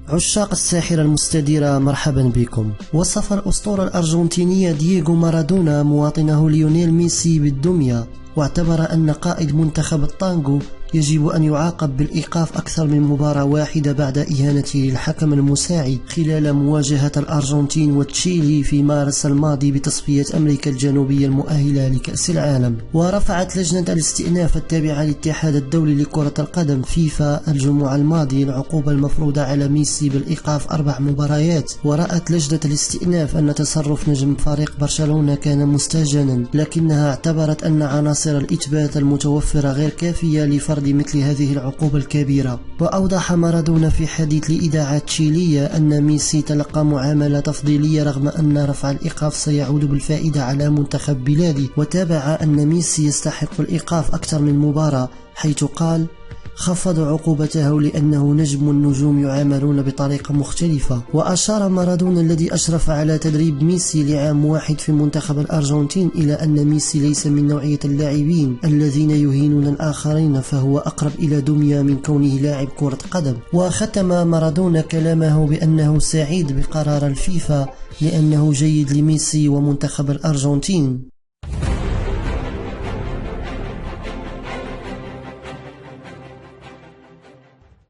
عشاق الساحرة المستديرة مرحبا بكم. وصف الأسطورة الأرجنتينية دييغو مارادونا مواطنه ليونيل ميسي بالدمية، واعتبر أن قائد منتخب الطانغو يجب أن يعاقب بالإيقاف أكثر من مباراة واحدة بعد إهانته للحكم المساعد خلال مواجهة الأرجنتين وتشيلي في مارس الماضي بتصفية أمريكا الجنوبية المؤهلة لكأس العالم. ورفعت لجنة الاستئناف التابعة للاتحاد الدولي لكرة القدم فيفا الجمعة الماضي العقوبة المفروضة على ميسي بالإيقاف 4 مباريات. ورأت لجنة الاستئناف أن تصرف نجم فريق برشلونة كان مستهجنا، لكنها اعتبرت أن عناصر الإثبات المتوفرة غير كافية لفرض مثل هذه العقوبة الكبيرة. وأوضح مارادونا في حديث لإذاعة تشيلية أن ميسي تلقى معاملة تفضيلية رغم أن رفع الإيقاف سيعود بالفائدة على منتخب بلاده. وتابع أن ميسي يستحق الإيقاف أكثر من مباراة، حيث قال: خفض عقوبته لأنه نجم والنجوم يعاملون بطريقة مختلفة. وأشار مارادونا الذي أشرف على تدريب ميسي لعام واحد في منتخب الأرجنتين إلى أن ميسي ليس من نوعية اللاعبين الذين يهينون الآخرين، فهو أقرب إلى دمية من كونه لاعب كرة قدم. وختم مارادونا كلامه بأنه سعيد بقرار الفيفا لأنه جيد لميسي ومنتخب الأرجنتين.